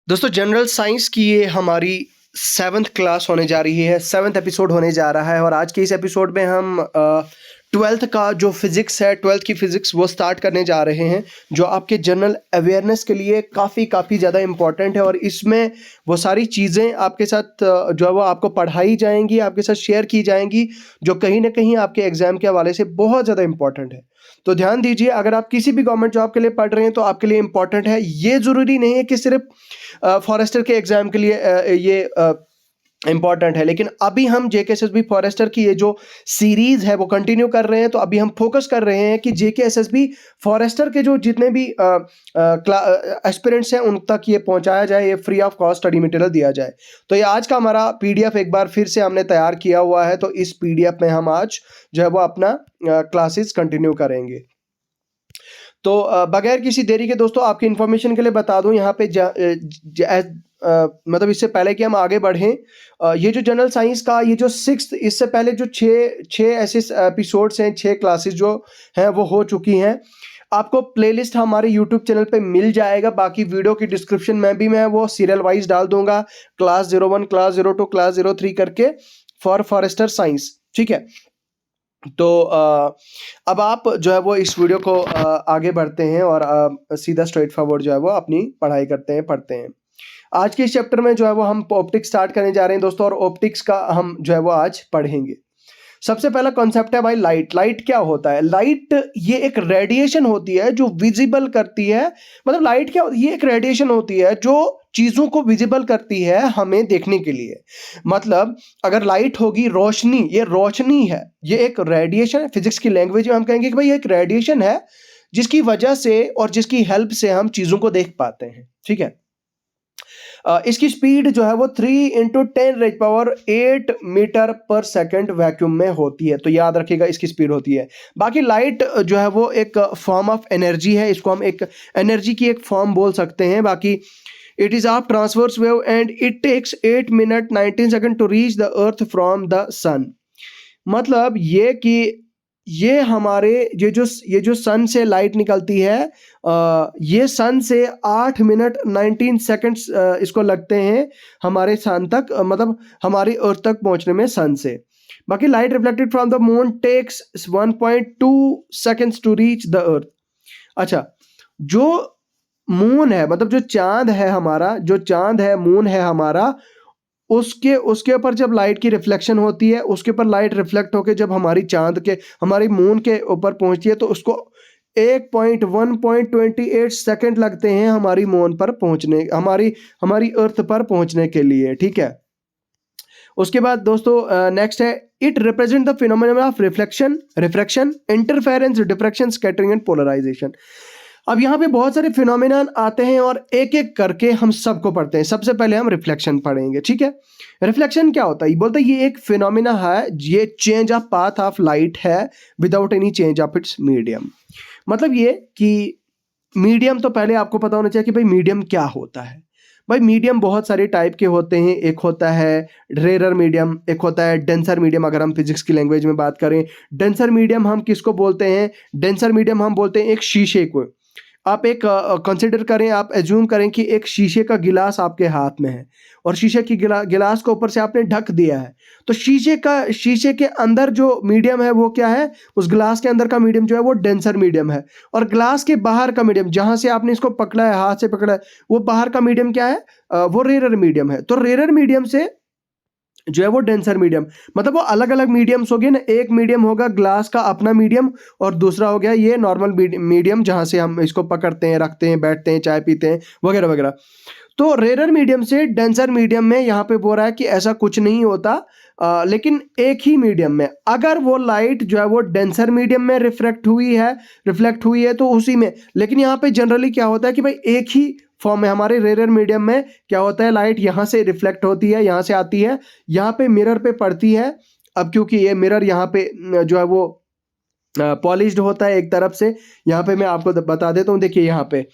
दोस्तों general science की ये हमारी 7th क्लास होने जा रही है, 7th एपिसोड होने जा रहा है और आज के इस एपिसोड में हम 12th का जो फिज़िक्स है, 12th की फ़िज़िक्स वो स्टार्ट करने जा रहे हैं, जो आपके जनरल अवेयरनेस के लिए काफ़ी ज़्यादा इम्पोर्टेंट है और इसमें वो सारी चीज़ें आपके साथ जो है वो आपको पढ़ाई जाएँगी, आपके साथ शेयर की जाएँगी, जो कहीं न कहीं आपके एग्ज़ाम के हवाले से बहुत ज़्यादा इम्पोर्टेंट है। तो ध्यान दीजिए, अगर आप किसी भी गवर्नमेंट जॉब के लिए पढ़ रहे हैं तो आपके लिए इम्पोर्टेंट है। ये ज़रूरी नहीं है कि सिर्फ़ फॉरेस्टर के एग्ज़ाम के लिए ये इम्पॉर्टेंट है, लेकिन अभी हम जेकेएसएसबी फॉरेस्टर की ये जो सीरीज़ है वो कंटिन्यू कर रहे हैं, तो अभी हम फोकस कर रहे हैं कि जेकेएसएसबी फॉरेस्टर के जो जितने भी एस्पिरेंट्स हैं उन तक ये पहुंचाया जाए, ये free of cost study material दिया जाए। तो ये आज का हमारा पीडीएफ एक बार फिर से हमने तैयार किया हुआ है, तो इस पीडीएफ में हम आज जो है वो अपना क्लासेस कंटिन्यू करेंगे। तो बगैर किसी देरी के दोस्तों आपकी इन्फॉर्मेशन के लिए बता दूं यहाँ पे मतलब इससे पहले कि हम आगे बढ़ें, ये जो जनरल साइंस का ये जो 6th, इससे पहले जो छः ऐसे एपिसोड्स हैं, 6 क्लासेस जो हैं वो हो चुकी हैं। आपको प्लेलिस्ट हमारे यूट्यूब चैनल पे मिल जाएगा। बाकी वीडियो की डिस्क्रिप्शन में भी मैं वो सीरियल वाइज डाल दूंगा, क्लास 01, क्लास 02, क्लास 03 करके फॉर फॉरेस्टर साइंस। ठीक है, तो अब आप जो है वो इस वीडियो को आगे बढ़ते हैं और सीधा स्ट्रेट फॉरवर्ड जो है वो अपनी पढ़ाई करते हैं, पढ़ते हैं। आज के इस चैप्टर में जो है वो हम ऑप्टिक्स स्टार्ट करने जा रहे हैं दोस्तों, और ऑप्टिक्स का हम जो है वो आज पढ़ेंगे। सबसे पहला कॉन्सेप्ट है भाई लाइट। लाइट क्या होता है? लाइट ये एक रेडिएशन होती है जो विजिबल करती है। मतलब लाइट क्या होती है? ये एक रेडिएशन होती है जो चीजों को विजिबल करती है हमें देखने के लिए। मतलब अगर लाइट होगी, रोशनी, ये रोशनी है, ये एक रेडिएशन है। फिजिक्स की लैंग्वेज में हम कहेंगे कि भाई ये एक रेडिएशन है जिसकी वजह से और जिसकी हेल्प से हम चीजों को देख पाते हैं। ठीक है, इसकी स्पीड जो है वो 3 × 10⁸ मीटर पर सेकंड वैक्यूम में होती है। तो याद रखिएगा इसकी स्पीड होती है। बाकी लाइट जो है वो एक फॉर्म ऑफ एनर्जी है, इसको हम एक एनर्जी की एक फॉर्म बोल सकते हैं। बाकी it is of transverse wave and it takes 8 minute 19 second to reach the earth from the sun. मतलब ये कि ये हमारे ये जो सन से लाइट निकलती है, ये सन से 8 मिनट 19 सेकंड्स इसको लगते हैं हमारे सन तक, मतलब हमारी अर्थ तक पहुंचने में सन से। बाकी light reflected from the moon takes 1.2 seconds to reach the earth. अच्छा, जो मून है, मतलब जो चांद है हमारा, जो चांद है, मून है हमारा, उसके उसके ऊपर जब लाइट की रिफ्लेक्शन होती है, उसके ऊपर लाइट रिफ्लेक्ट होकर जब हमारी चांद के, हमारी मून के ऊपर पहुंचती है, तो उसको 1.28 सेकंड लगते हैं हमारी मून पर पहुंचने, हमारी अर्थ पर पहुंचने के लिए। ठीक है, उसके बाद दोस्तों नेक्स्ट है, it represent the phenomena of reflection, refraction, interference, diffraction, scattering and polarisation. अब यहाँ पे बहुत सारे फिनोमेना आते हैं और एक एक करके हम सबको पढ़ते हैं। सबसे पहले हम रिफ्लेक्शन पढ़ेंगे। ठीक है, रिफ्लेक्शन क्या होता है? ये बोलते हैं ये एक फिनोमेना है, ये change of path of light है without any change of its medium. मतलब ये कि मीडियम, तो पहले आपको पता होना चाहिए कि भाई मीडियम क्या होता है। भाई मीडियम बहुत सारे टाइप के होते हैं। एक होता है रेरर मीडियम, एक होता है डेंसर मीडियम। अगर हम फिजिक्स की लैंग्वेज में बात करें, डेंसर मीडियम हम किसको बोलते हैं? डेंसर मीडियम हम बोलते हैं एक शीशे को। आप एक कंसिडर करें, आप एज्यूम करें कि एक शीशे का गिलास आपके हाथ में है और शीशे की गिलास को ऊपर से आपने ढक दिया है। तो शीशे के अंदर जो मीडियम है वो क्या है? उस गिलास के अंदर का मीडियम जो है वो डेंसर मीडियम है। और गिलास के बाहर का मीडियम, जहां से आपने इसको पकड़ा है, हाथ से पकड़ा है, वो बाहर का मीडियम क्या है? वो रेरर मीडियम है। तो रेरर मीडियम से जो है वो डेंसर मीडियम, मतलब वो अलग अलग मीडियम्स हो गए ना। एक मीडियम होगा ग्लास का अपना मीडियम, और दूसरा हो गया ये नॉर्मल मीडियम जहां से हम इसको पकड़ते हैं, रखते हैं, बैठते हैं, चाय पीते हैं, वगैरह वगैरह। तो रेरर मीडियम से डेंसर मीडियम में यहाँ पे बोल रहा है कि ऐसा कुछ नहीं होता, लेकिन एक ही मीडियम में अगर वो लाइट जो है वो डेंसर मीडियम में रिफ्लेक्ट हुई है तो उसी में। लेकिन यहाँ पे जनरली क्या होता है कि भाई एक ही फॉर्म में, हमारे रेरर मीडियम में क्या होता है, लाइट यहाँ से रिफ्लेक्ट होती है, यहाँ से आती है, यहाँ पे मिरर पे पड़ती है। अब क्योंकि ये मिरर यहाँ पे जो है वो पॉलिश्ड होता है एक तरफ से। यहाँ पे मैं आपको बता देता हूँ, देखिए यहाँ पे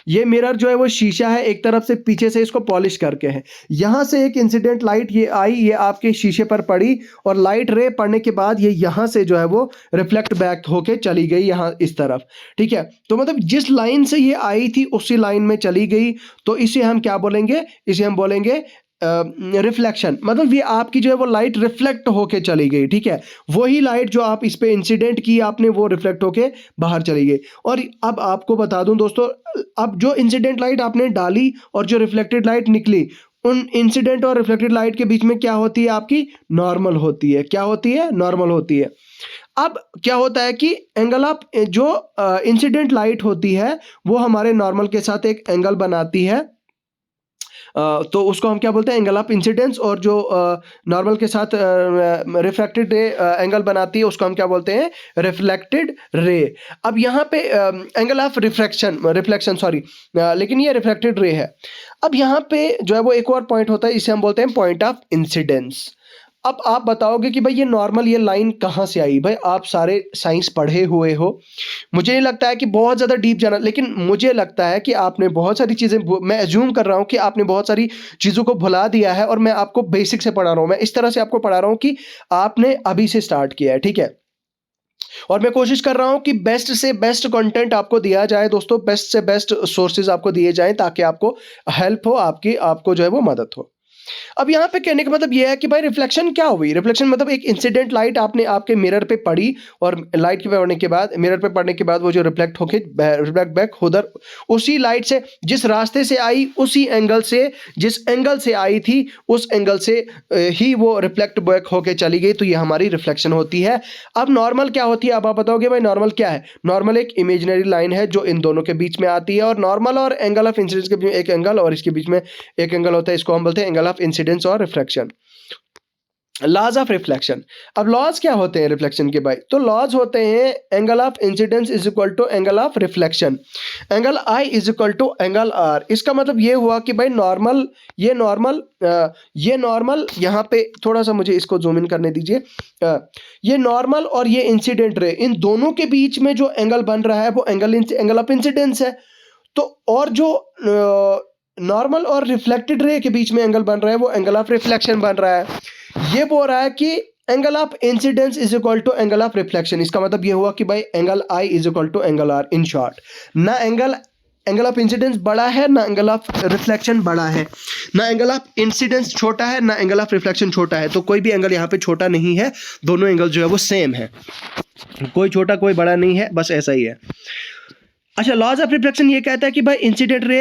ये मिरर जो है वो शीशा है, एक तरफ से पीछे से इसको पॉलिश करके है। यहाँ से एक इंसिडेंट लाइट ये आई, ये आपके शीशे पर पड़ी और लाइट रे पड़ने के बाद ये यहाँ से जो है वो रिफ्लेक्ट बैक होके चली गई यहाँ इस तरफ, ठीक है। तो मतलब जिस लाइन से ये आई थी उसी लाइन में चली गई, तो इसे हम क्या बोलेंगे, इसे हम बोलेंगे रिफ्लेक्शन। मतलब ये आपकी जो है वो लाइट रिफ्लेक्ट होके चली गई, ठीक है। वही लाइट जो आप इस पे इंसिडेंट की आपने, वो रिफ्लेक्ट होके बाहर चली गई। और अब आपको बता दूं दोस्तों, अब जो इंसिडेंट लाइट आपने डाली और जो रिफ्लेक्टेड लाइट निकली, उन इंसिडेंट और रिफ्लेक्टेड लाइट के बीच में क्या होती है, आपकी नॉर्मल होती है। क्या होती है, नॉर्मल होती है। अब क्या होता है कि एंगल ऑफ जो इंसिडेंट लाइट होती है वो हमारे नॉर्मल के साथ एक एंगल बनाती है, तो उसको हम क्या बोलते हैं, एंगल ऑफ इंसिडेंस। और जो नॉर्मल के साथ रिफ्लेक्टेड रे एंगल बनाती है उसको हम क्या बोलते हैं, रिफ्लेक्टेड रे। अब यहाँ पे एंगल ऑफ रिफ्लेक्शन सॉरी, लेकिन ये रिफ्लेक्टेड रे है। अब यहाँ पे जो है वो एक और पॉइंट होता है, इसे हम बोलते हैं पॉइंट ऑफ इंसिडेंस। अब आप बताओगे कि भाई ये नॉर्मल ये लाइन कहाँ से आई। भाई आप सारे साइंस पढ़े हुए हो, मुझे नहीं लगता है कि बहुत ज़्यादा डीप जाना, लेकिन मुझे लगता है कि आपने बहुत सारी चीज़ें, मैं एज्यूम कर रहा हूँ कि आपने बहुत सारी चीज़ों को भुला दिया है, और मैं आपको बेसिक से पढ़ा रहा हूँ। मैं इस तरह से आपको पढ़ा रहा हूँ कि आपने अभी से स्टार्ट किया है, ठीक है। और मैं कोशिश कर रहा हूँ कि बेस्ट से बेस्ट कंटेंट आपको दिया जाए दोस्तों, बेस्ट से बेस्ट सोर्सेज आपको दिए जाएं, ताकि आपको हेल्प हो, आपको जो है वो मदद हो। अब यहाँ पे कहने का मतलब ये है कि भाई रिफ्लेक्शन क्या हुई। रिफ्लेक्शन मतलब एक इंसिडेंट लाइट आपने आपके मिरर पे पड़ी, और लाइट के पड़ने के बाद, मिरर पे पड़ने के बाद वो जो रिफ्लेक्ट होके रिफ्लेक्ट बैक उधर, उसी लाइट से जिस रास्ते से आई, उसी एंगल से, जिस एंगल से आई थी उस एंगल से ही वो रिफ्लेक्ट बैक होके चली गई, तो ये हमारी रिफ्लेक्शन होती है। अब नॉर्मल क्या होती है, अब आप बताओगे भाई नॉर्मल क्या है। नॉर्मल एक इमेजिनरी लाइन है जो इन दोनों के बीच में आती है, और नॉर्मल और एंगल ऑफ इंसिडेंस के बीच में एक एंगल और इसके बीच में एक एंगल होता है, इसको हम बोलते हैं एंगल ऑफ इंसिडेंस और रिफ्लेक्शन। Laws of reflection. अब लॉज क्या होते हैं रिफ्लेक्शन के भाई, तो लॉज होते हैं angle of incidence is equal to angle of reflection, angle I is equal to angle R. इसका मतलब ये हुआ कि भाई नॉर्मल, ये नॉर्मल यहाँ पे थोड़ा सा मुझे इसको जूम इन करने दीजिए। ये नॉर्मल और ये इंसिडेंट रे, इन दोनों के बीच में जो एंगल बन रहा है वो एंगल ऑफ इंसिडेंस है। तो और जो नॉर्मल और रिफ्लेक्टेड रे के बीच में एंगल बन रहा है वो एंगल ऑफ रिफ्लेक्शन बन रहा है। ये बोल रहा है कि angle of incidence is equal to angle of reflection. इसका मतलब ये हुआ कि भाई angle I is equal to angle R. In short, ना एंगल ऑफ इंसिडेंस बड़ा है, ना एंगल ऑफ रिफ्लेक्शन बड़ा है, ना एंगल ऑफ इंसिडेंस छोटा है, ना एंगल ऑफ रिफ्लेक्शन छोटा है। तो कोई भी एंगल यहाँ पे छोटा नहीं है, दोनों एंगल जो है वो सेम है, कोई छोटा कोई बड़ा नहीं है, बस ऐसा ही है। अच्छा, लॉज ऑफ रिफ्लेक्शन ये कहता है कि भाई incident ray,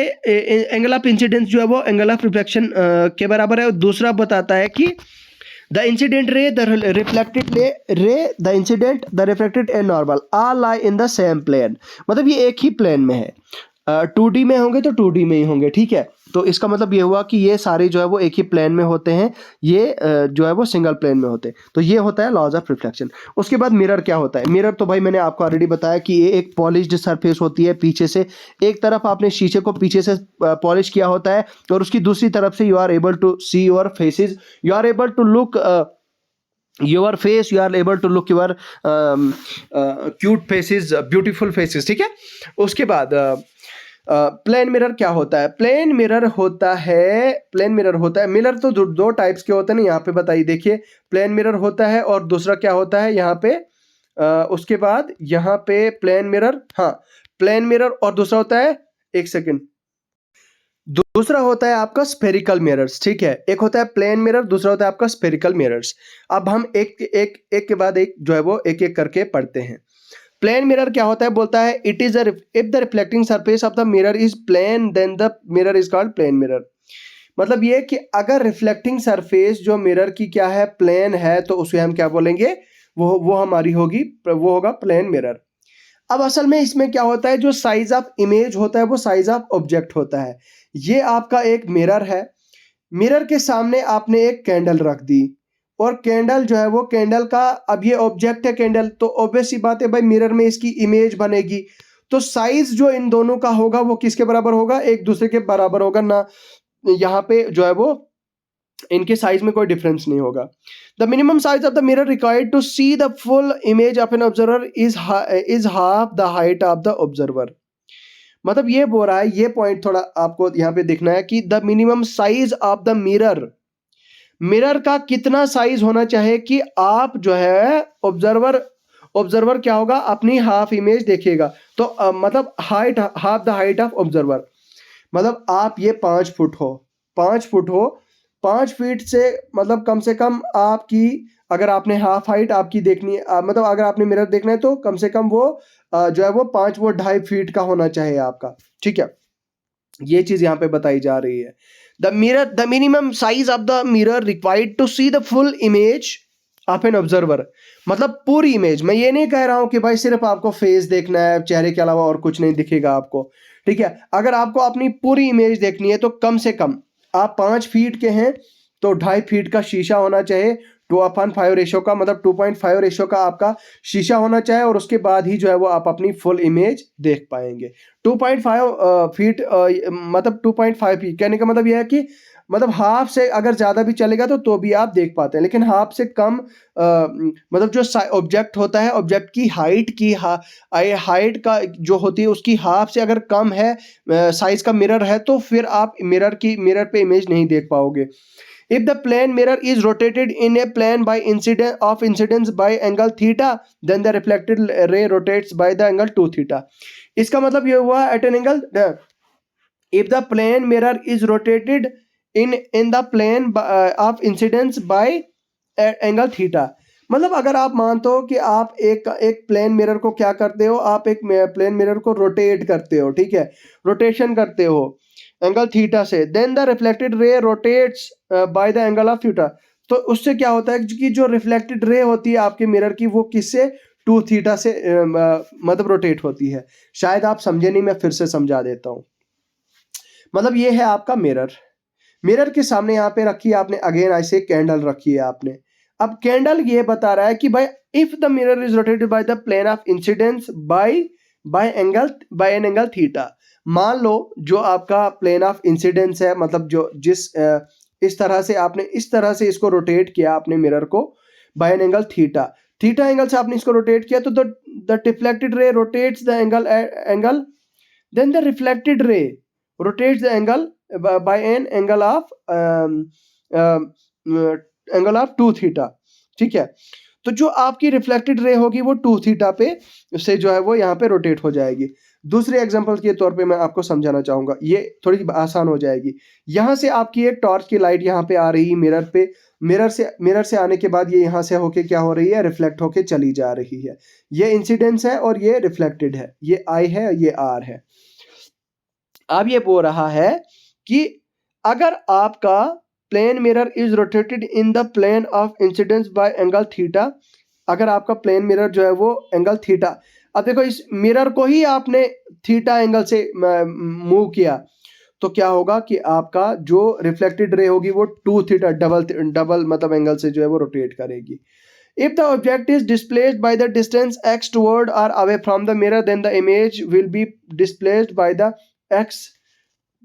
angle of incidence जो है वो एंगल ऑफ रिफ्लेक्शन के बराबर है। और दूसरा बताता है कि the incident ray, the reflected ray, the incident, the reflected and normal all lie in the same plane. मतलब ये एक ही प्लेन में है, 2D में होंगे तो 2D में ही होंगे, ठीक है। तो इसका मतलब ये हुआ कि ये सारे जो है वो एक ही प्लेन में होते हैं, ये जो है वो सिंगल प्लेन में होते हैं। तो ये होता है लॉज ऑफ रिफ्लेक्शन। उसके बाद मिरर क्या होता है। मिरर तो भाई मैंने आपको ऑलरेडी बताया कि ये एक पॉलिश्ड सरफेस होती है। पीछे से एक तरफ आपने शीशे को पीछे से पॉलिश किया होता है, और उसकी दूसरी तरफ से you are able to see your faces, you are able to look your face, you are able to look your cute faces, beautiful faces, ठीक है। उसके बाद प्लेन मिरर क्या होता है। प्लेन मिरर होता है, मिरर तो दो टाइप्स के होते हैं ना, यहाँ पे बताइए, देखिए प्लेन मिरर होता है और दूसरा क्या होता है यहाँ पे, उसके बाद यहाँ पे प्लेन मिरर, हाँ प्लेन मिरर, और दूसरा होता है, एक सेकेंड, दूसरा होता है आपका स्फेरिकल मिरर्स, ठीक है। एक होता है प्लेन मिरर, दूसरा होता है आपका स्फेरिकल मिरर्स। अब हम एक के बाद एक जो है वो एक एक करके पढ़ते हैं। प्लेन मिरर क्या होता है, बोलता है it is if the reflecting surface of the mirror is plane then the mirror is called plane mirror. मतलब ये कि अगर रिफ्लेक्टिंग सरफेस जो मिरर की क्या है, प्लेन है, तो उसे हम क्या बोलेंगे, वो हमारी होगी, वो होगा प्लेन मिरर। अब असल में इसमें क्या होता है, जो साइज ऑफ इमेज होता है वो साइज ऑफ ऑब्जेक्ट होता है। ये आपका एक मिरर है, मिरर के सामने आपने एक कैंडल रख दी, और कैंडल जो है वो कैंडल का, अब ये ऑब्जेक्ट है कैंडल, तो ऑब्वियस सी बात है भाई मिरर में इसकी इमेज बनेगी। तो साइज जो इन दोनों का होगा वो किसके बराबर होगा, एक दूसरे के बराबर होगा ना। यहाँ पे जो है वो इनके साइज में कोई डिफरेंस नहीं होगा। The minimum size of the mirror required to see the full image of an observer is half the height of the observer. मतलब ये बोल रहा है, ये पॉइंट थोड़ा आपको यहाँ पे देखना है कि the minimum size of the mirror, mirror का कितना साइज होना चाहिए कि आप जो है ऑब्जर्वर क्या होगा, अपनी हाफ इमेज देखेगा। तो मतलब height, half the height of observer, मतलब आप ये 5 फुट हो, 5 फुट हो, 5 फीट से मतलब कम से कम आपकी, अगर आपने हाफ हाइट आपकी देखनी है, मतलब अगर आपने मिरर देखना है तो कम से कम वो जो है वो 5 वो 2.5 फीट का होना चाहिए आपका। ठीक है, ये चीज यहाँ पे बताई जा रही है। The minimum size of the mirror required to see the full image of an observer, मतलब पूरी इमेज। मैं ये नहीं कह रहा हूं कि भाई सिर्फ आपको फेस देखना है, चेहरे के अलावा और कुछ नहीं दिखेगा आपको। ठीक है, अगर आपको अपनी पूरी इमेज देखनी है तो कम से कम आप 5 फीट के हैं तो 2.5 फीट का शीशा होना चाहिए, 2:5 रेशो का, मतलब 2.5 रेशो का आपका शीशा होना चाहिए, और उसके बाद ही जो है वो आप अपनी फुल इमेज देख पाएंगे। 2.5 फीट मतलब 2.5 फीट कहने का मतलब यह है कि मतलब हाफ से अगर ज़्यादा भी चलेगा तो भी आप देख पाते हैं, लेकिन हाफ से कम मतलब जो ऑब्जेक्ट होता है, ऑब्जेक्ट की हाइट का जो होती है उसकी हाफ से अगर कम है साइज का मिरर है, तो फिर आप मिरर पे इमेज नहीं देख पाओगे। If the plane mirror is rotated in a plane by incidence by angle theta, then the reflected ray rotates by the angle 2 theta. इसका मतलब ये हुआ at an angle, if the plane mirror is rotated in the plane of incidence by angle theta, मतलब अगर आप मानते हो कि आप एक प्लेन मिरर को क्या करते हो, आप एक प्लेन मिरर को रोटेट करते हो, ठीक है, रोटेशन करते हो एंगल थीटा से, then the reflected ray rotates by the angle of theta. तो उससे क्या होता है कि जो रिफ्लेक्टेड रे होती है आपके मिरर की वो किससे, 2 थीटा से मतलब रोटेट होती है। शायद आप समझे नहीं, मैं फिर से समझा देता हूँ। मतलब ये है आपका मिरर, मिरर के सामने यहाँ पे रखी है आपने, अगेन ऐसे कैंडल रखी है आपने। अब कैंडल ये बता रहा है कि भाई if the mirror is rotated by the plane of incidence by an angle theta, मान लो जो आपका प्लेन ऑफ इंसिडेंस है, मतलब जो इस तरह से आपने इस तरह से इसको रोटेट किया आपने मिरर को by an angle theta angle से आपने इसको रोटेट किया, तो the reflected ray rotates the angle then the reflected ray rotates the angle by an angle of 2 theta. ठीक है, तो जो आपकी रिफ्लेक्टेड रे होगी वो 2 थीटा पे से जो है वो यहाँ पे रोटेट हो जाएगी। दूसरे एग्जांपल के तौर पे मैं आपको समझाना चाहूंगा, ये थोड़ी आसान हो जाएगी। यहाँ से आपकी एक टॉर्च की लाइट यहाँ पे आ रही है मिरर पे, मिरर से आने के बाद ये यहाँ से होके क्या हो रही है, रिफ्लेक्ट होके चली जा रही है। ये इंसिडेंस है और ये रिफ्लेक्टेड है, ये आई है ये आर है। अब ये बोल रहा है कि अगर आपका plane mirror is rotated in the plane of incidence by angle theta, अगर आपका प्लेन मिरर जो है वो एंगल थीटा, अब देखो इस मिरर को ही आपने थीटा एंगल से मूव किया, तो क्या होगा कि आपका जो रिफ्लेक्टेड रे होगी वो 2 थीटा डबल मतलब एंगल से जो है वो रोटेट करेगी। If the object is displaced by the distance x toward or away from the mirror, then the image will be displaced by the x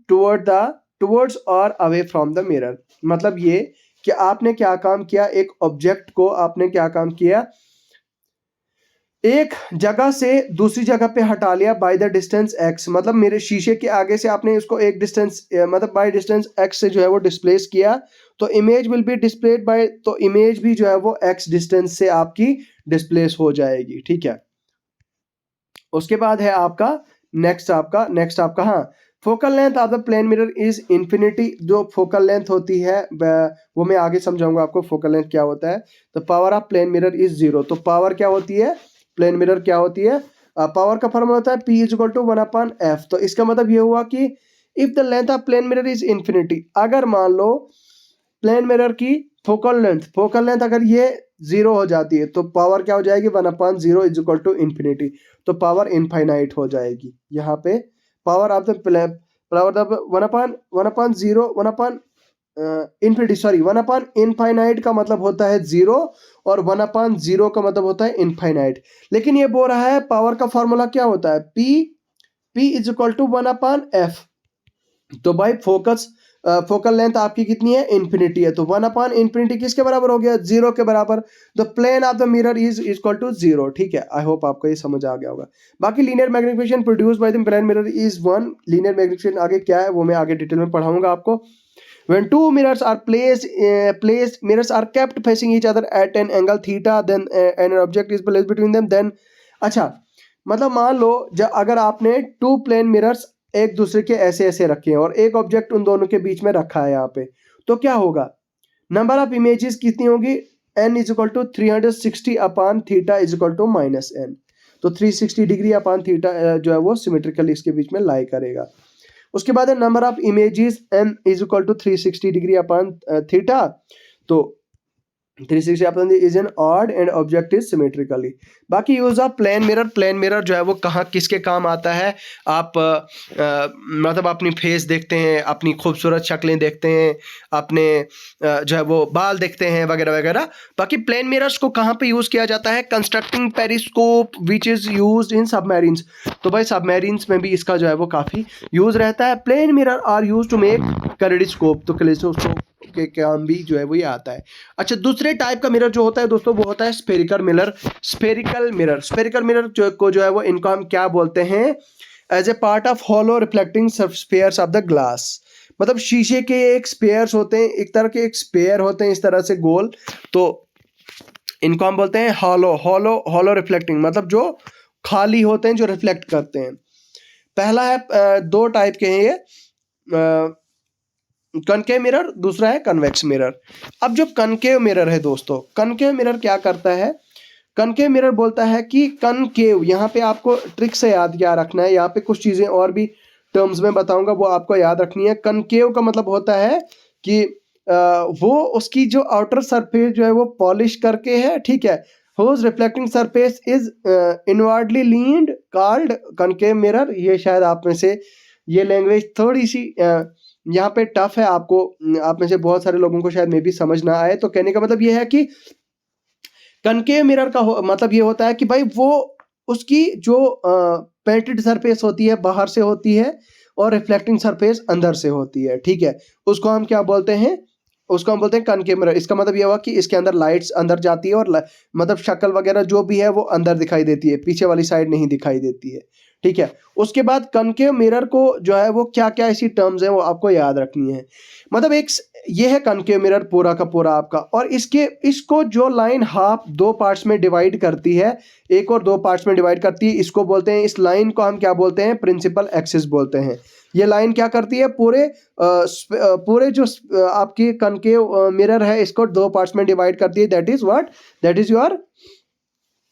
towards or away from the mirror। मतलब ये कि आपने क्या काम किया, एक object को आपने क्या काम किया, एक जगह से दूसरी जगह पे हटा लिया बाय द डिस्टेंस x, मतलब मेरे शीशे के आगे से आपने इसको एक डिस्टेंस मतलब बाय डिस्टेंस x से जो है वो डिस्प्लेस किया, तो image will be displayed bye, तो इमेज भी जो है वो x डिस्टेंस से आपकी डिस्प्लेस हो जाएगी। ठीक है, उसके बाद है आपका नेक्स्ट आपका हाँ, focal length of the plane mirror is infinity. जो फोकल लेंथ होती है वो मैं आगे समझाऊंगा आपको फोकल लेंथ क्या होता है। तो power of plane mirror is 0, तो पावर क्या होती है, प्लेन मिरर क्या होती है, पावर का फॉर्मूला होता है P = 1/f। तो इसका मतलब ये हुआ कि if the length of plane mirror is infinity, अगर मान लो प्लेन मिरर की फोकल लेंथ अगर ये 0 हो जाती है, तो पावर क्या हो जाएगी, 1/0 = इंफिनिटी, तो पावर इनफाइनाइट हो जाएगी। यहाँ पे पावर ऑफ द 1/इनफाइनाइट का मतलब होता है 0 और 1/0 का मतलब होता है इनफाइनाइट। लेकिन ये बोल रहा है पावर का फॉर्मूला क्या होता है, P = 1/f। तो भाई फोकल लेंथ आपकी कितनी है, इन्फिनिटी है, तो 1/इन्फिनिटी किसके बराबर हो गया, 0 के बराबर। The plane of the mirror is equal to 0, ठीक है। आई होप आपको ये समझ आ गया होगा। बाकी linear magnification produce by the plane mirror is 1। Linear magnification आगे क्या है वो मैं आगे डिटेल में पढ़ाऊंगा आपको। When two mirrors are mirrors are kept facing each other at an angle theta, then an object is placed between them, then अच्छा, मतलब मान लो अगर आपने टू प्लेन मिरर्स एक दूसरे के ऐसे ऐसे रखे हैं और एक ऑब्जेक्ट उन दोनों के बीच में रखा है यहाँ पे, तो क्या होगा, नंबर ऑफ इमेजेस कितनी होगी, n is equal to 360 upon theta is equal to -n। तो 360 डिग्री अपॉन थीटा जो है वो सिमेट्रिकली इसके बीच में लाई करेगा। उसके बाद है number of images n is equal to 360 degree upon theta, तो 360 upon is an odd and object is symmetrically. बाकी यूज ऑफ प्लेन मिरर जो है वो कहाँ किसके काम आता है, आप मतलब अपनी फेस देखते हैं, अपनी खूबसूरत शक्लें देखते हैं, अपने जो है वो बाल देखते हैं वगैरह वगैरह। बाकी प्लेन मिरर्स को कहाँ पे यूज किया जाता है, constructing periscope which is used in submarines. तो भाई सबमरीन्स में भी इसका जो है वो काफी यूज रहता है। Plane mirror are use to make kaleidoscope, तो कैलेडोस्कोप के काम भी जो है वो ये आता है। अच्छा, दूसरे टाइप का मिरर जो होता है दोस्तों वो होता है स्फेरिकल मिरर। स्फेरिकल मिरर जो है वो इनको हम क्या बोलते हैं, as a part of hollow reflecting spheres of the glass. मतलब शीशे के एक स्पेयर्स होते हैं, एक तरह के एक स्पेयर होते हैं इस तरह से गोल, तो इनको हम बोलते हैं हॉलो रिफ्लेक्टिंग, मतलब जो खाली होते हैं, जो रिफ्लेक्ट करते हैं। पहला है दो टाइप के हैं ये, कनकेव मिरर, दूसरा है कन्वेक्स मिरर। अब जो कनकेव मिरर है दोस्तों, कनकेव मिरर क्या करता है, कनकेव मिरर बोलता है कि कनकेव, यहाँ पे आपको ट्रिक से याद क्या रखना है, यहाँ पे कुछ चीज़ें और भी टर्म्स में बताऊंगा वो आपको याद रखनी है। कनकेव का मतलब होता है कि वो उसकी जो आउटर सरफेस जो है वो पॉलिश करके है, ठीक है, whose reflecting surface is inwardly leaned called concave mirror। ये शायद आप में से ये लैंग्वेज थोड़ी सी यहाँ पे टफ है, आपको आप में से बहुत सारे लोगों को शायद मे भी समझ ना आए। तो कहने का मतलब ये है कि कनकेव मिरर का मतलब ये होता है कि भाई वो उसकी जो पेंटेड सरफेस होती है बाहर से होती है और रिफ्लेक्टिंग सरफेस अंदर से होती है, ठीक है, उसको हम क्या बोलते हैं, उसको हम बोलते हैं कनकेव मिरर। इसका मतलब ये हुआ कि इसके अंदर लाइट्स अंदर जाती है और मतलब शक्ल वगैरह जो भी है वो अंदर दिखाई देती है, पीछे वाली साइड नहीं दिखाई देती है, ठीक है। उसके बाद कनकेव मिरर को जो है वो क्या क्या ऐसी टर्म्स हैं वो आपको याद रखनी है। मतलब एक ये है कनकेव मिरर पूरा का पूरा आपका, और इसको जो लाइन हाफ दो पार्ट्स में डिवाइड करती है, एक और दो पार्ट्स में डिवाइड करती है, इसको बोलते हैं, इस लाइन को हम क्या बोलते हैं, प्रिंसिपल एक्सिस बोलते हैं। ये लाइन क्या करती है, पूरे जो आपकी कनकेव मिरर है इसको दो पार्ट्स में डिवाइड करती है, दैट इज योर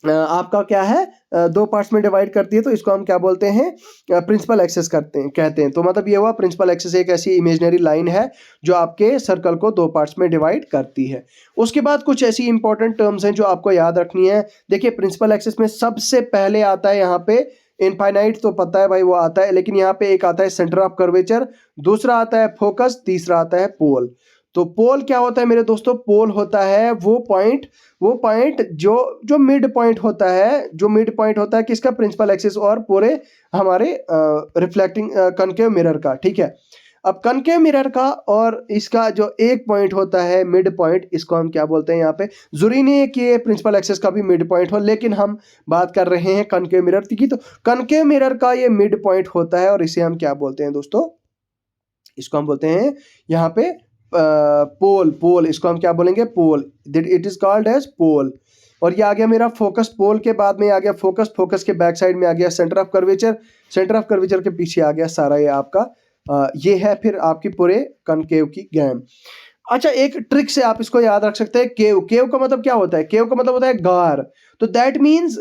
आपका क्या है, दो पार्ट्स में डिवाइड करती है, तो इसको हम क्या बोलते हैं, प्रिंसिपल एक्सिस कहते हैं। तो मतलब ये हुआ प्रिंसिपल एक्सिस एक ऐसी इमेजिनरी लाइन है जो आपके सर्कल को दो पार्ट्स में डिवाइड करती है। उसके बाद कुछ ऐसी इंपॉर्टेंट टर्म्स हैं जो आपको याद रखनी है। देखिए प्रिंसिपल एक्सिस में सबसे पहले आता है यहाँ पे इनफाइनाइट, तो पता है भाई वो आता है, लेकिन यहाँ पे एक आता है सेंटर ऑफ कर्वेचर, दूसरा आता है फोकस, तीसरा आता है पोल। तो पोल क्या होता है मेरे दोस्तों, पोल होता है वो पॉइंट जो मिड पॉइंट होता है किसका, प्रिंसिपल एक्सिस और पूरे हमारे रिफ्लेक्टिंग कनकेव मिरर का, ठीक है। अब कनकेव मिरर का और इसका जो एक पॉइंट होता है मिड पॉइंट, इसको हम क्या बोलते हैं, यहाँ पे जरूरी नहीं है कि प्रिंसिपल एक्सिस का भी मिड पॉइंट हो, लेकिन हम बात कर रहे हैं कनकेव मिरर की, तो कनकेव मिरर का ये मिड पॉइंट होता है और इसे हम क्या बोलते हैं दोस्तों, इसको हम बोलते हैं यहाँ पे पोल, इसको हम क्या बोलेंगे, पोल, इट इज कॉल्ड एज पोल। और ये आ गया मेरा फोकस, पोल के बाद में आ गया फोकस के बैक साइड में आ गया सेंटर ऑफ कर्वेचर के पीछे आ गया सारा ये आपका ये है फिर आपकी पूरे कनकेव की गेम। अच्छा, एक ट्रिक से आप इसको याद रख सकते हैं, केव का मतलब क्या होता है, केव का मतलब होता है गार, तो दैट मीन्स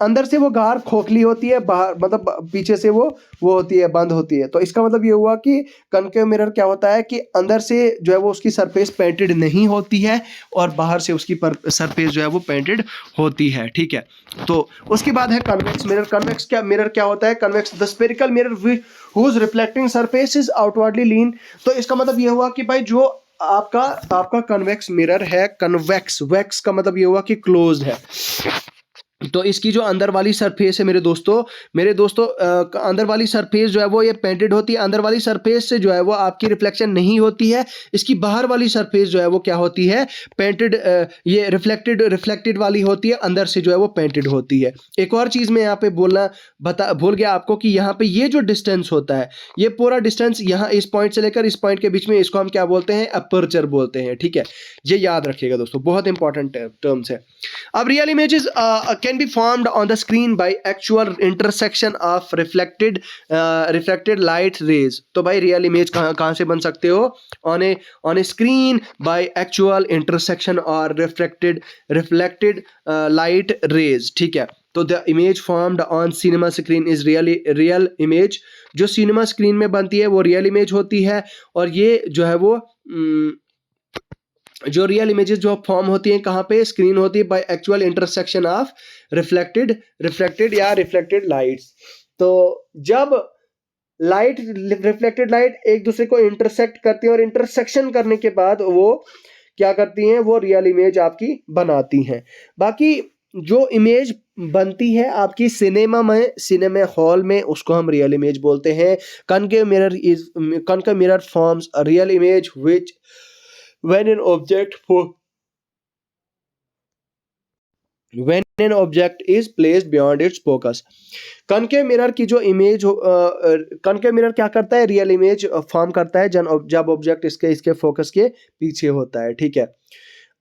अंदर से वो गार खोखली होती है, बाहर मतलब पीछे से वो होती है, बंद होती है। तो इसका मतलब ये हुआ कि कनकेव मिरर क्या होता है कि अंदर से जो है वो उसकी सरफेस पेंटेड नहीं होती है और बाहर से उसकी सरफेस जो है वो पेंटेड होती है, ठीक है। तो उसके बाद है कन्वेक्स मिरर। कन्वेक्स मिरर क्या होता है, convex the spherical mirror whose reflecting surface is outwardly lean. तो इसका मतलब ये हुआ कि भाई जो आपका कन्वेक्स मिरर है, कन्वेक्स का मतलब ये हुआ कि क्लोज्ड है, तो इसकी जो अंदर वाली सरफेस है मेरे दोस्तों अंदर वाली सरफेस जो है वो ये पेंटेड होती है। अंदर वाली सरफेस से जो है वो आपकी रिफ्लेक्शन नहीं होती है। इसकी बाहर वाली सरफेस जो है वो क्या होती है, पेंटेड, ये रिफ्लेक्टेड वाली होती है, अंदर से जो है वो पेंटेड होती है। एक और चीज़ मैं यहाँ पे भूल गया आपको कि यहाँ पे ये जो डिस्टेंस होता है, ये पूरा डिस्टेंस यहाँ इस पॉइंट से लेकर इस पॉइंट के बीच में, इसको हम क्या बोलते हैं, अपर्चर बोलते हैं। ठीक है, ये याद रखिएगा दोस्तों, बहुत इंपॉर्टेंट टर्म्स है। अब real images can be formed on the screen by actual intersection of reflected light rays. तो भाई रियल इमेज कहाँ से बन सकते हो, on A screen by actual intersection और रिफ्लेक्टेड लाइट रेज। ठीक है, तो the image formed on cinema screen is real image. जो सिनेमा स्क्रीन में बनती है वो रियल इमेज होती है। और ये जो है वो जो रियल इमेजेस जो फॉर्म होती हैं कहाँ पे, स्क्रीन होती है, by actual intersection of reflected या रिफ्लेक्टेड लाइट्स। तो जब रिफ्लेक्टेड लाइट एक दूसरे को इंटरसेक्ट करती है और इंटरसेक्शन करने के बाद वो क्या करती हैं, वो रियल इमेज आपकी बनाती हैं। बाकी जो इमेज बनती है आपकी सिनेमा हॉल में, उसको हम रियल इमेज बोलते हैं। Concave mirror forms a real image which when an object is placed beyond its focus। Concave mirror की जो इमेज कनकेव मिरर क्या करता है, रियल इमेज फॉर्म करता है जब ऑब्जेक्ट इसके फोकस के पीछे होता है। ठीक है,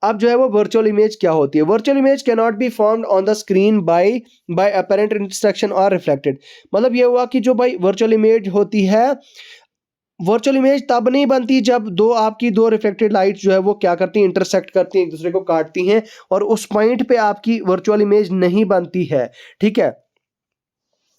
अब जो है वो वर्चुअल इमेज क्या होती है। Virtual image can not be formed on the screen bye apparent intersection और रिफ्लेक्टेड। मतलब ये हुआ कि जो भाई वर्चुअल इमेज होती है, वर्चुअल इमेज तब नहीं बनती जब आपकी दो रिफ्लेक्टेड लाइट जो है वो क्या करती हैं, इंटरसेक्ट करती हैं, एक दूसरे को काटती हैं, और उस पॉइंट पे आपकी वर्चुअल इमेज नहीं बनती है। ठीक है,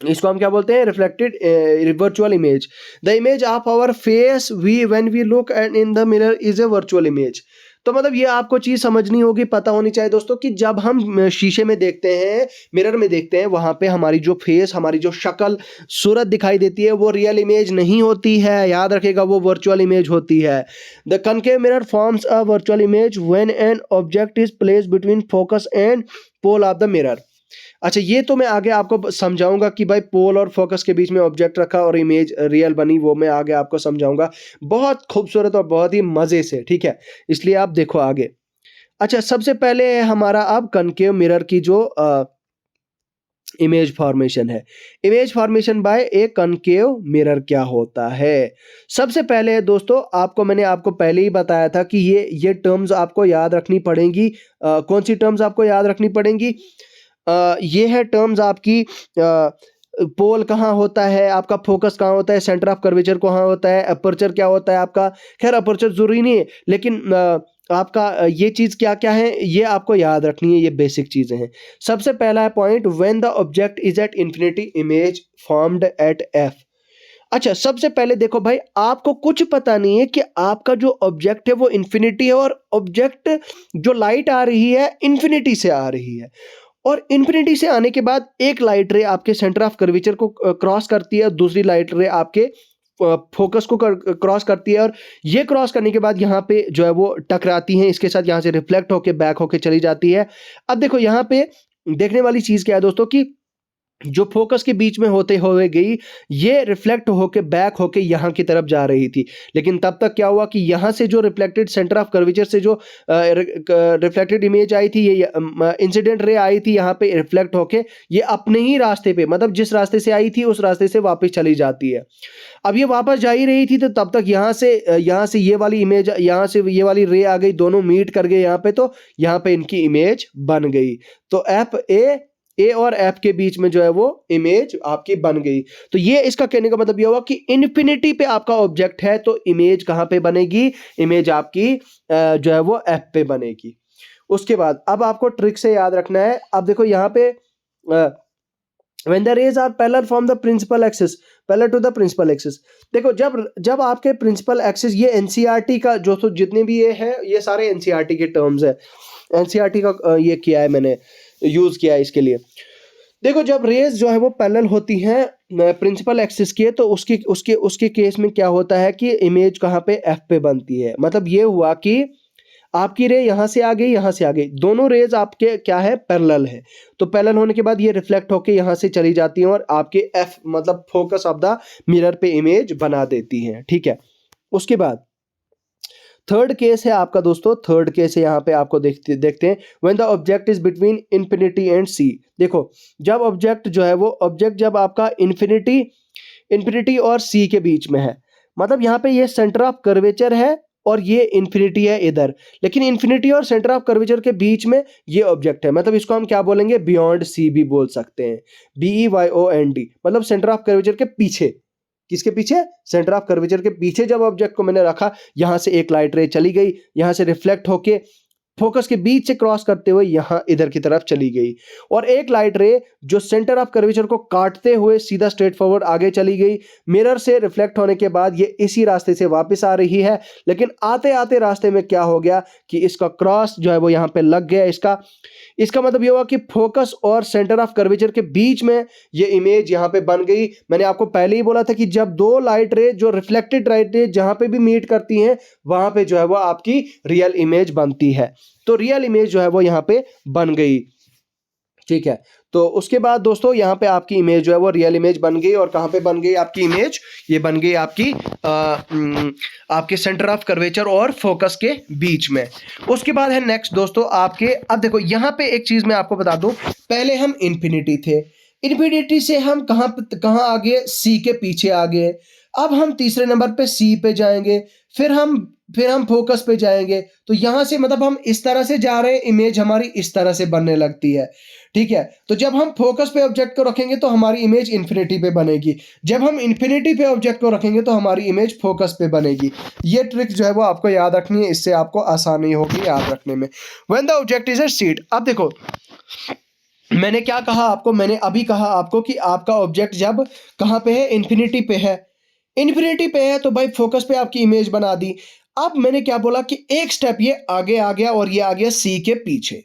इसको हम क्या बोलते हैं, reflected virtual image. The image of our face when we look in the mirror is a virtual image. तो मतलब ये आपको चीज समझनी होगी, पता होनी चाहिए दोस्तों, कि जब हम शीशे में देखते हैं, मिरर में देखते हैं, वहां पे हमारी जो फेस, हमारी जो शक्ल सूरत दिखाई देती है, वो रियल इमेज नहीं होती है। याद रखिएगा, वो वर्चुअल इमेज होती है। The concave mirror forms a virtual image when an object is placed between focus and pole of the mirror. अच्छा, ये तो मैं आगे आपको समझाऊंगा कि भाई पोल और फोकस के बीच में ऑब्जेक्ट रखा और इमेज रियल बनी, वो मैं आगे आपको समझाऊंगा बहुत खूबसूरत और बहुत ही मजे से। ठीक है, इसलिए आप देखो आगे। अच्छा, सबसे पहले है हमारा अब कनकेव मिरर की जो इमेज फॉर्मेशन है। Image formation by A concave mirror क्या होता है। सबसे पहले दोस्तों मैंने आपको पहले ही बताया था कि ये टर्म्स आपको याद रखनी पड़ेंगी। कौन सी टर्म्स आपको याद रखनी पड़ेंगी, ये है टर्म्स आपकी, पोल कहाँ होता है, आपका फोकस कहाँ होता है, सेंटर ऑफ कर्वेचर कहाँ होता है, अपर्चर क्या होता है आपका। खैर अपर्चर जरूरी नहीं है, लेकिन आपका ये चीज क्या क्या है ये आपको याद रखनी है, ये बेसिक चीजें हैं। सबसे पहला है point, when the object is at infinity image formed at F. अच्छा, सबसे पहले देखो भाई, आपको कुछ पता नहीं है कि आपका जो ऑब्जेक्ट है वो इंफिनिटी है, और ऑब्जेक्ट जो लाइट आ रही है इंफिनिटी से आ रही है, और इंफिनिटी से आने के बाद एक लाइट रे आपके सेंटर ऑफ कर्वेचर को क्रॉस करती है, दूसरी लाइट रे आपके फोकस को क्रॉस करती है, और ये क्रॉस करने के बाद यहाँ पे जो है वो टकराती हैं इसके साथ, यहाँ से रिफ्लेक्ट होके बैक होके चली जाती है। अब देखो यहाँ पे देखने वाली चीज क्या है दोस्तों, कि जो फोकस के बीच में होते हुए गई, ये रिफ्लेक्ट होके बैक होके यहाँ की तरफ जा रही थी, लेकिन तब तक क्या हुआ कि यहाँ से जो रिफ्लेक्टेड सेंटर ऑफ कर्वेचर से जो रिफ्लेक्टेड इमेज आई थी, ये इंसिडेंट रे आई थी, यहाँ पे रिफ्लेक्ट होके ये अपने ही रास्ते पे, मतलब जिस रास्ते से आई थी उस रास्ते से वापस चली जाती है। अब ये वापस जा ही रही थी, तो तब तक यहाँ से ये वाली इमेज, यहाँ से ये वाली रे आ गई, दोनों मीट कर गए यहाँ पे, तो यहाँ पे इनकी इमेज बन गई। तो ए और एफ के बीच में जो है वो इमेज आपकी बन गई। तो ये इसका कहने का मतलब ये हुआ कि इन्फिनिटी पे आपका ऑब्जेक्ट है, तो इमेज कहां पे बनेगी, इमेज आपकी जो है वो एफ पे बनेगी। उसके बाद अब आपको ट्रिक से याद रखना है। अब देखो यहाँ पे when the rays are parallel from the principal axis, parallel to the principal axis। देखो जब आपके प्रिंसिपल एक्सिस, ये एनसीईआरटी का जो तो जितने भी ये है, ये सारे एनसीईआरटी के टर्म्स है, एनसीईआरटी का ये किया है, मैंने यूज किया है इसके लिए। देखो जब रेज जो है वो पैरेलल होती हैं प्रिंसिपल एक्सिस के, तो उसके केस में क्या होता है कि इमेज कहाँ पे एफ पे बनती है। मतलब ये हुआ कि आपकी रे यहाँ से आ गई, यहाँ से आ गई, दोनों रेज आपके क्या है, पैरेलल है। तो पैरेलल होने के बाद ये रिफ्लेक्ट होके यहाँ से चली जाती हैं और आपके एफ मतलब फोकस ऑफ द मिरर पे इमेज बना देती हैं, ठीक है। उसके बाद थर्ड केस है आपका दोस्तों, थर्ड केस है यहाँ पे आपको देखते हैं, when the object is between infinity and C. देखो जब ऑब्जेक्ट जो है वो ऑब्जेक्ट जब आपका इंफिनिटी और सी के बीच में है, मतलब यहाँ पे ये सेंटर ऑफ कर्वेचर है और ये इंफिनिटी है इधर, लेकिन इंफिनिटी और सेंटर ऑफ कर्वेचर के बीच में ये ऑब्जेक्ट है, मतलब इसको हम क्या बोलेंगे, बियॉन्ड सी भी बोल सकते हैं, BEYOND, मतलब सेंटर ऑफ कर्वेचर के पीछे। किसके पीछे, सेंटर ऑफ कर्वेचर के पीछे जब ऑब्जेक्ट को मैंने रखा, यहां से एक लाइट रे चली गई, यहां से रिफ्लेक्ट होके फोकस के बीच से क्रॉस करते हुए यहां इधर की तरफ चली गई, और एक लाइट रे जो सेंटर ऑफ कर्वेचर को काटते हुए सीधा स्ट्रेट फॉरवर्ड आगे चली गई, मिरर से रिफ्लेक्ट होने के बाद ये इसी रास्ते से वापस आ रही है, लेकिन आते आते रास्ते में क्या हो गया कि इसका क्रॉस जो है वो यहां पे लग गया। इसका मतलब ये हुआ कि फोकस और सेंटर ऑफ कर्वेचर के बीच में ये इमेज यहां पे बन गई। मैंने आपको पहले ही बोला था कि जब दो लाइट रे जो रिफ्लेक्टेड लाइट रे जहां पे भी मीट करती हैं, वहां पे जो है वो आपकी रियल इमेज बनती है। तो रियल इमेज जो है वो यहाँ पे बन गई, ठीक है। तो उसके बाद दोस्तों यहाँ पे आपकी इमेज जो है वो रियल इमेज बन गई, और कहाँ पे बन गई आपकी इमेज, ये बन गई आपकी आपके सेंटर ऑफ कर्वेचर और फोकस के बीच में। उसके बाद है नेक्स्ट दोस्तों आपके, अब देखो यहाँ पे एक चीज मैं आपको बता दूं, पहले हम इंफिनिटी थे, इंफिनिटी से हम कहाँ आ गए, सी के पीछे आ गए। अब हम तीसरे नंबर पे सी पे जाएंगे, फिर हम फोकस पे जाएंगे। तो यहां से मतलब हम इस तरह से जा रहे हैं, इमेज हमारी इस तरह से बनने लगती है, ठीक है। तो जब हम फोकस पे ऑब्जेक्ट को रखेंगे तो हमारी इमेज इन्फिनिटी पे बनेगी, जब हम इन्फिनिटी पे ऑब्जेक्ट को रखेंगे तो हमारी इमेज फोकस पे बनेगी। ये ट्रिक जो है वो आपको याद रखनी है, इससे आपको आसानी होगी याद रखने में। When the object is a seat, अब देखो मैंने क्या कहा आपको, मैंने अभी कहा आपको कि आपका ऑब्जेक्ट जब कहाँ पे है, इन्फिनिटी पे है, इन्फिनिटी पे है तो भाई फोकस पे आपकी इमेज बना दी। अब मैंने क्या बोला कि एक स्टेप ये आगे आ गया और ये आ गया सी के पीछे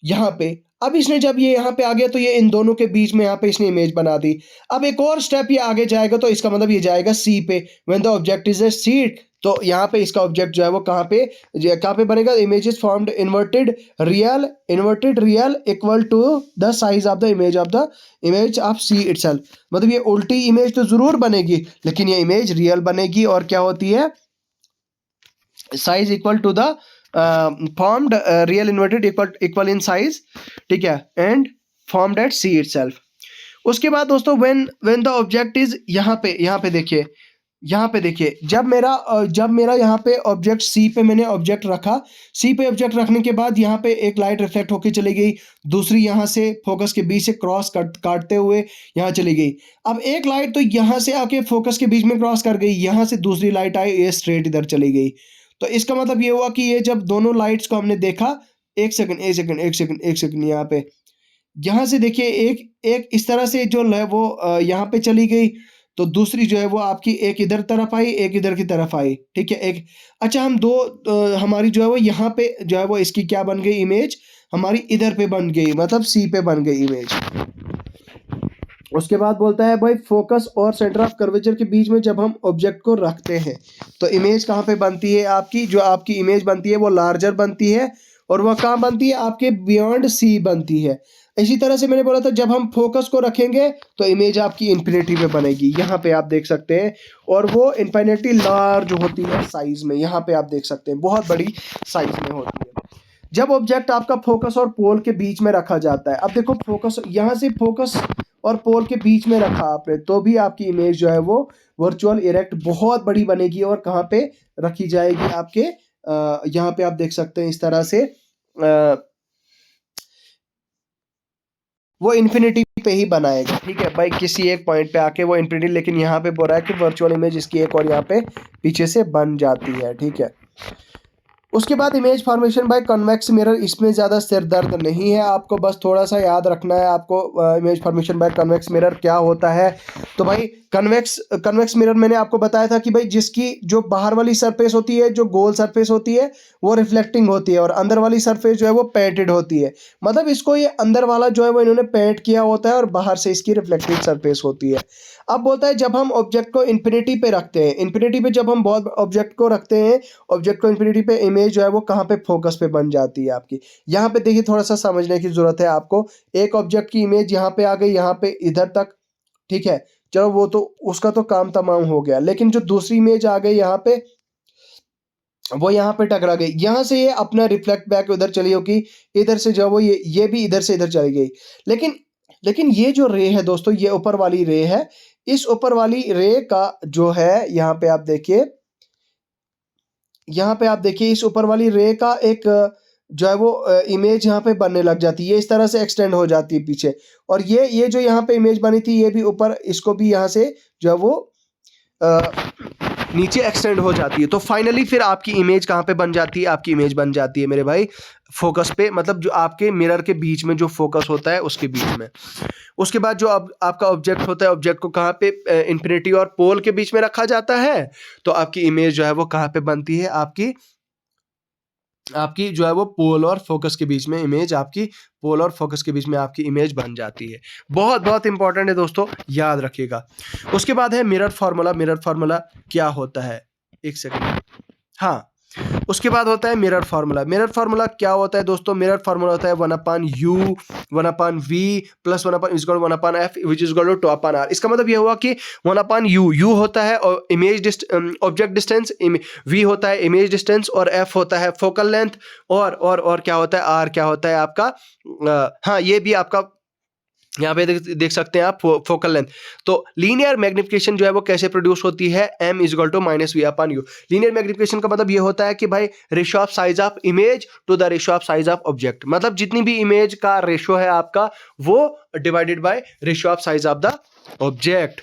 यहां पे। अब इसने जब ये यहां पे आ गया तो ये इन दोनों के बीच में यहां पे इसने इमेज बना दी। अब एक और स्टेप ये आगे जाएगा तो इसका मतलब ये जाएगा सी पे, when the object is a seat. तो यहाँ पे इसका ऑब्जेक्ट जो है वो कहाँ पे बनेगा, image is formed inverted real equal to the size of the image of C itself. मतलब ये उल्टी इमेज तो जरूर बनेगी, लेकिन ये इमेज रियल बनेगी, और क्या होती है, size equal to the formed real inverted equal in size, ठीक है, and formed at C itself. उसके बाद दोस्तों व्हेन द ऑब्जेक्ट इज यहाँ पे देखिए जब मेरा यहाँ पे ऑब्जेक्ट सी पे मैंने ऑब्जेक्ट रखा, सी पे ऑब्जेक्ट रखने के बाद यहाँ पे एक लाइट रिफ्लेक्ट होके चली गई, दूसरी यहाँ से फोकस के बीच से क्रॉस काटते हुए यहाँ चली गई। अब एक लाइट तो यहाँ से आके फोकस के बीच में क्रॉस कर गई, यहाँ से दूसरी लाइट आई, ये स्ट्रेट इधर चली गई। तो इसका मतलब ये हुआ कि ये जब दोनों लाइट्स को हमने देखा, एक सेकंड यहाँ से देखिए एक इस तरह से जो है वो यहाँ पे चली गई, तो दूसरी जो है वो आपकी एक इधर तरफ आई, एक इधर की तरफ आई, ठीक है। एक अच्छा हम दो हमारी जो है वो यहाँ पे जो है वो इसकी क्या बन गई, इमेज हमारी इधर पे बन गई, मतलब सी पे बन गई इमेज। उसके बाद बोलता है भाई फोकस और सेंटर ऑफ कर्वेचर के बीच में जब हम ऑब्जेक्ट को रखते हैं तो इमेज कहाँ पे बनती है आपकी, जो आपकी इमेज बनती है वो लार्जर बनती है, और वह कहाँ बनती है, आपके बियॉन्ड सी बनती है। इसी तरह से मैंने बोला था जब हम फोकस को रखेंगे तो इमेज आपकी इन्फिनिटी में बनेगी, यहाँ पे आप देख सकते हैं, और वो इन्फिनिटी लार्ज होती है साइज में, यहाँ पे आप देख सकते हैं बहुत बड़ी साइज में होती है जब ऑब्जेक्ट आपका फोकस और पोल के बीच में रखा जाता है। अब देखो फोकस, यहाँ से फोकस और पोल के बीच में रखा आपने तो भी आपकी इमेज जो है वो वर्चुअल इरेक्ट बहुत बड़ी बनेगी, और कहाँ पे रखी जाएगी आपके यहाँ पे आप देख सकते हैं इस तरह से वो इन्फिनिटी पे ही बनाएगा, ठीक है भाई, किसी एक पॉइंट पे आके वो इन्फिनिटी, लेकिन यहाँ पे बोल रहा है कि वर्चुअल इमेज इसकी एक और यहाँ पे पीछे से बन जाती है, ठीक है। उसके बाद image formation by convex mirror, इसमें ज़्यादा सिर दर्द नहीं है, आपको बस थोड़ा सा याद रखना है आपको image formation by convex mirror क्या होता है। तो भाई कन्वेक्स मिरर मैंने आपको बताया था कि भाई जिसकी जो बाहर वाली सरफेस होती है, जो गोल सरफेस होती है वो रिफ्लेक्टिंग होती है, और अंदर वाली सरफेस जो है वो पेंटेड होती है। मतलब इसको ये अंदर वाला जो है वो इन्होंने पेंट किया होता है और बाहर से इसकी रिफ्लेक्टिव सरफेस होती है। अब बोलता है जब हम ऑब्जेक्ट को इन्फिनिटी पे रखते हैं, इन्फिनिटी पे जब हम बहुत ऑब्जेक्ट को रखते हैं, ऑब्जेक्ट को इन्फिनिटी पे इमेज इमेज जो है वो कहाँ पे फोकस पे बन जाती है आपकी। यहाँ पे देखिए थोड़ा सा समझने की जरूरत है आपको। एक ऑब्जेक्ट की इमेज यहाँ पे आ गई, यहाँ पे इधर तक, ठीक है, चलो वो तो उसका तो काम तमाम हो गया, लेकिन जो दूसरी इमेज आ गई यहाँ पे, वो यहाँ पे टकरा गई, यहाँ से ये अपना रिफ्लेक्ट बैक उधर चली होगी, इधर से जो वो ये भी इधर से इधर चली गई। लेकिन ये जो रे है दोस्तों, ये ऊपर वाली रे है, इस ऊपर वाली रे का जो है यहाँ पे आप देखिए, यहाँ पे आप देखिए इस ऊपर वाली रे का एक जो है वो इमेज यहाँ पे बनने लग जाती है, ये इस तरह से एक्सटेंड हो जाती है पीछे, और ये जो यहाँ पे इमेज बनी थी, ये भी ऊपर, इसको भी यहाँ से जो है वो नीचे एक्सटेंड हो जाती है। तो फाइनली फिर आपकी इमेज कहाँ पे बन जाती है? आपकी इमेज बन जाती है मेरे भाई फोकस पे, मतलब जो आपके मिरर के बीच में जो फोकस होता है उसके बीच में। उसके बाद जो आपका ऑब्जेक्ट होता है, ऑब्जेक्ट को कहाँ पे इन्फिनिटी और पोल के बीच में रखा जाता है, तो आपकी इमेज जो है वो कहाँ पे बनती है? आपकी जो है वो पोल और फोकस के बीच में इमेज, आपकी पोल और फोकस के बीच में आपकी इमेज बन जाती है। बहुत बहुत इंपॉर्टेंट है दोस्तों, याद रखिएगा। उसके बाद है मिरर फार्मूला। मिरर फार्मूला क्या होता है? एक सेकंड, हाँ, उसके बाद होता है मिरर फार्मूला। मिरर फार्मूला क्या होता है दोस्तों? मिरर फार्मूला होता है 1/u 1/v plus 1/f which is equal to 2/r। इसका मतलब यह हुआ कि 1/u, u होता है और इमेज ऑब्जेक्ट डिस्टेंस, v होता है इमेज डिस्टेंस, और f होता है फोकल लेंथ, और क्या होता है? r क्या होता है आपका? हाँ, ये भी आपका यहाँ पे देख सकते हैं आप, फोकल लेंथ। तो लीनियर मैग्निफिकेशन जो है वो कैसे प्रोड्यूस होती है? m is equal to -v/u। Linear magnification का मतलब ये होता है कि भाई ratio of size of image to the ratio of size of object, मतलब जितनी भी इमेज का रेशो है आपका, वो divided by ratio of size of the object.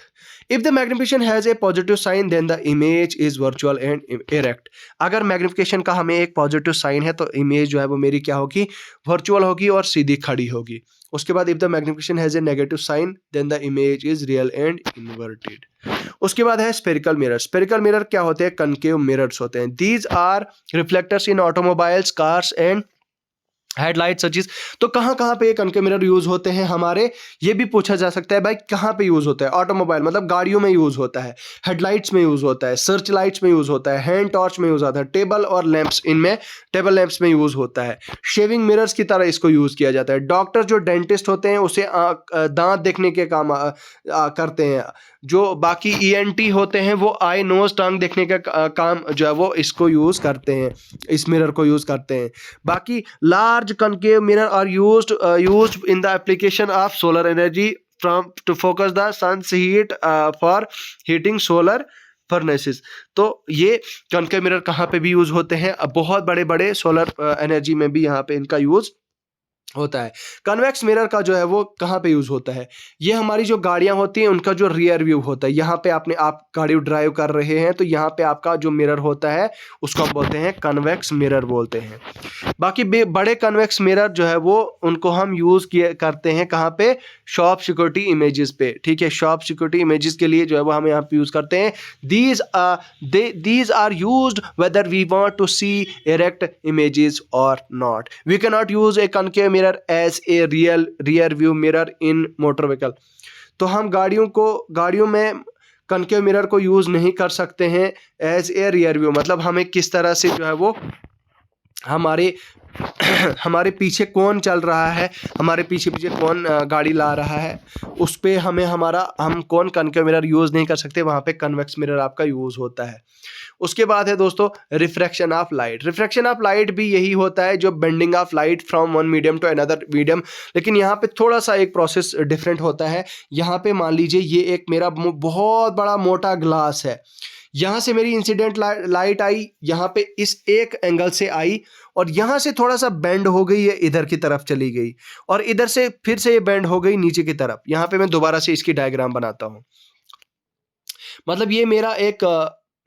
If the magnification has a positive sign, then the image is virtual and erect. अगर magnification का हमें एक पॉजिटिव साइन है, तो इमेज जो है वो मेरी क्या होगी? वर्चुअल होगी और सीधी खड़ी होगी। उसके बाद if the magnification has a negative sign, then the image is real and inverted. उसके बाद है स्पेरिकल मिरर। स्पेरिकल मिरर क्या होते हैं? कनकेव मिरर्स होते हैं। These are reflectors in automobiles, cars and headlight सचीज। तो कहाँ कहाँ पे ये कनकेव मिरर यूज होते हैं हमारे? ये भी पूछा जा सकता है भाई, कहाँ पे यूज होता है? ऑटोमोबाइल मतलब गाड़ियों में यूज होता है, हेडलाइट्स में यूज होता है, सर्च लाइट्स में यूज होता है, हैंड टॉर्च में यूज होता है, टेबल और लैंप्स, इनमें टेबल लैंप्स में यूज होता है। शेविंग मिरर्स की तरह इसको यूज किया जाता है। डॉक्टर जो डेंटिस्ट होते हैं उसे दांत देखने के काम करते हैं। जो बाकी ईएनटी होते हैं वो आई नोज टंग देखने का काम जो है वो इसको यूज करते हैं, इस मिरर को यूज करते हैं। बाकी large concave mirror are used in the application of solar energy from to focus the sun's heat for heating solar furnaces. तो ये कनकेव मिरर कहाँ पे भी यूज होते हैं? बहुत बड़े बड़े सोलर एनर्जी में भी यहाँ पे इनका यूज होता है। कन्वेक्स मिरर का जो है वो कहाँ पे यूज होता है? ये हमारी जो गाड़ियां होती हैं उनका जो रियर व्यू होता है, यहाँ पे आप गाड़ी ड्राइव कर रहे हैं तो यहाँ पे आपका जो मिरर होता है उसको हम बोलते हैं कन्वेक्स मिरर बोलते हैं। बाकी बड़े कन्वेक्स मिरर जो है वो उनको हम यूज करते हैं कहाँ पे? शॉप सिक्योरिटी इमेजेस पे, ठीक है। शॉप सिक्योरिटी इमेजेस के लिए जो है वो हम यहाँ पे यूज करते हैं। These are used whether we want to see erect images और not. We can not use a concave mirror as a rear view mirror in motor vehicle. तो हम गाड़ियों में कनकेव मिरर को यूज नहीं कर सकते हैं एज ए रियर व्यू, मतलब हमें किस तरह से जो है वो हमारे पीछे कौन चल रहा है, हमारे पीछे कौन गाड़ी ला रहा है, उस पे हम कौन कनकेव मिरर यूज़ नहीं कर सकते, वहाँ पे कन्वेक्स मिरर आपका यूज़ होता है। उसके बाद है दोस्तों refraction of light. Refraction of light भी यही होता है, जो bending of light from one medium to another medium, लेकिन यहाँ पे थोड़ा सा एक प्रोसेस डिफरेंट होता है। यहाँ पे मान लीजिए ये एक मेरा बहुत बड़ा मोटा ग्लास है, यहाँ से मेरी इंसिडेंट लाइट आई, यहाँ पे इस एक एंगल से आई, और यहाँ से थोड़ा सा बेंड हो गई, ये इधर की तरफ चली गई, और इधर से फिर से ये बेंड हो गई नीचे की तरफ। यहाँ पे मैं दोबारा से इसकी डायग्राम बनाता हूँ। मतलब ये मेरा एक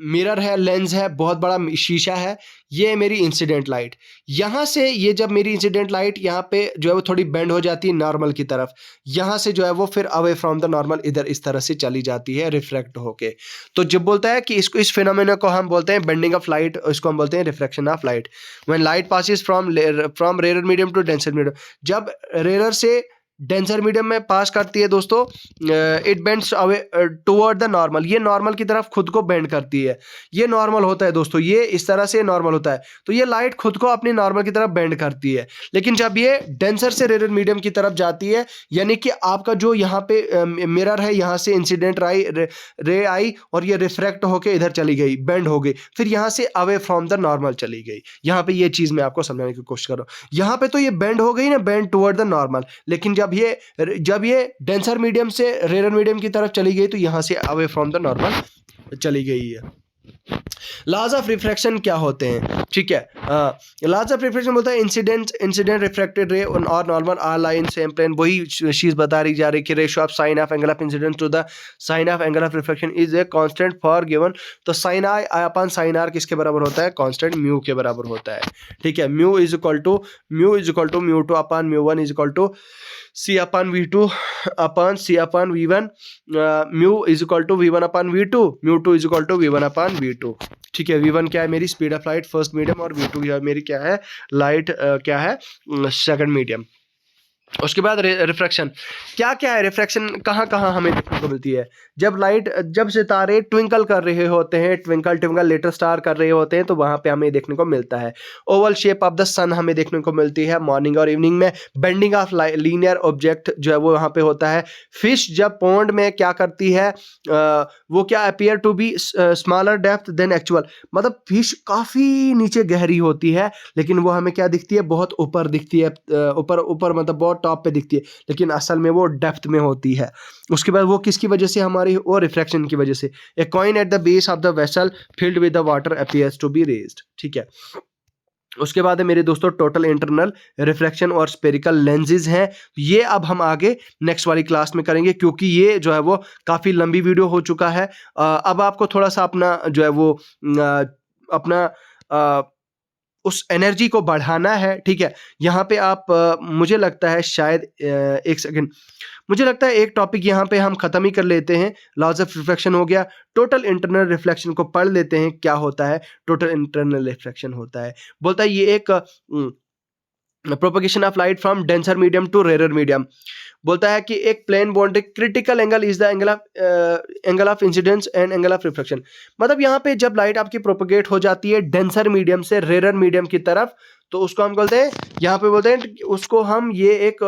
मिरर है, लेंस है, बहुत बड़ा शीशा है, ये मेरी इंसिडेंट लाइट। यहाँ से ये जब मेरी इंसिडेंट लाइट यहाँ पे जो है वो थोड़ी बेंड हो जाती है नॉर्मल की तरफ, यहाँ से जो है वो फिर अवे फ्रॉम द नॉर्मल इधर इस तरह से चली जाती है रिफ्रैक्ट होके। तो जब बोलता है कि इस फिनोमेना को हम बोलते हैं बेंडिंग ऑफ लाइट, इसको हम बोलते हैं refraction of light. When light passes from rare medium to denser medium, जब रेयर से डेंसर मीडियम में पास करती है दोस्तों, it bends away toward the normal, ये नॉर्मल की तरफ खुद को बेंड करती है। ये नॉर्मल होता है दोस्तों, ये इस तरह से नॉर्मल होता है, तो ये लाइट खुद को अपनी नॉर्मल की तरफ बेंड करती है। लेकिन जब ये डेंसर से रेयर मीडियम की तरफ जाती है, यानी कि आपका जो यहाँ पे मिरर है, यहाँ से इंसिडेंट रे आई और ये रिफ्रैक्ट होके इधर चली गई, बेंड हो गई, फिर यहाँ से अवे फ्रॉम द नॉर्मल चली गई। यहाँ पे ये चीज मैं आपको समझाने की कोशिश कर रहा हूँ। यहाँ पे तो ये बेंड हो गई ना, बेंड टुवर्ड द नॉर्मल, लेकिन जब ये डेंसर मीडियम से रेयर मीडियम की तरफ चली गई तो यहाँ से अवे फ्रॉम द नॉर्मल चली गई है। लॉज ऑफ रिफ्रैक्शन क्या होते हैं, ठीक है। लॉज ऑफ रिफ्रैक्शन बोलता है इंसिडेंट रिफ्रैक्टेड रे और normal are line same plane, वही चीज बता रही जा रही कि ratio of sine of angle of incidence to the sine of angle of refraction is a constant for given. तो sine I upon sine R किसके बराबर होता है, कांस्टेंट म्यू के बराबर होता है, ठीक है। Mu is equal to mu two upon mu one is equal to C upon V2 upon C upon V1, mu is equal to V1 upon V2, mu two is equal to V1 upon V2, ठीक है। V1 क्या है मेरी speed of light first medium, और V2 मेरी क्या है light क्या है सेकंड मीडियम। उसके बाद रिफ्रैक्शन क्या क्या है, रिफ्रैक्शन कहाँ कहाँ हमें देखने को मिलती है, जब सितारे ट्विंकल कर रहे होते हैं, ट्विंकल लिटिल स्टार कर रहे होते हैं, तो वहाँ पे हमें देखने को मिलता है। ओवल शेप ऑफ द सन हमें देखने को मिलती है मॉर्निंग और इवनिंग में। बेंडिंग ऑफ लीनियर ऑब्जेक्ट जो है वो वहाँ पे होता है। फिश जब पॉन्ड में क्या करती है, वो क्या appear to be smaller depth than actual, मतलब फिश काफ़ी नीचे गहरी होती है, लेकिन वो हमें क्या दिखती है, बहुत ऊपर दिखती है, ऊपर मतलब बहुत टॉप पे दिखती है, लेकिन असल में वो डेप्थ में होती है। उसके बाद वो किसकी वजह से हमारी, वो रिफ्रैक्शन की वजह से। A coin at the base of the vessel filled with the water appears to be raised, ठीक है। उसके बाद है मेरे दोस्तों टोटल इंटरनल रिफ्रैक्शन और स्पेरिकल लेंसेज हैं। ये अब हम आगे नेक्स्ट वाली क्लास में करेंगे, क्योंकि ये जो है वो काफ़ी लंबी वीडियो हो चुका है। अब आपको थोड़ा सा अपना जो है वो अपना उस एनर्जी को बढ़ाना है, ठीक है। यहाँ पे आप मुझे लगता है शायद एक सेकंड, मुझे लगता है एक टॉपिक यहाँ पे हम ख़त्म ही कर लेते हैं। लॉज ऑफ रिफ्रैक्शन हो गया, टोटल इंटरनल रिफ्लेक्शन को पढ़ लेते हैं। क्या होता है टोटल इंटरनल रिफ्रैक्शन, होता है बोलता है ये एक propagation of light from denser medium to rare medium. बोलता है कि एक plane boundary critical angle is the angle of incidence and angle of reflection. मतलब यहाँ पे जब लाइट आपकी प्रोपगेट हो जाती है डेंसर मीडियम से रेयर मीडियम की तरफ, तो उसको हम बोलते हैं, यहाँ पे बोलते हैं उसको हम, ये एक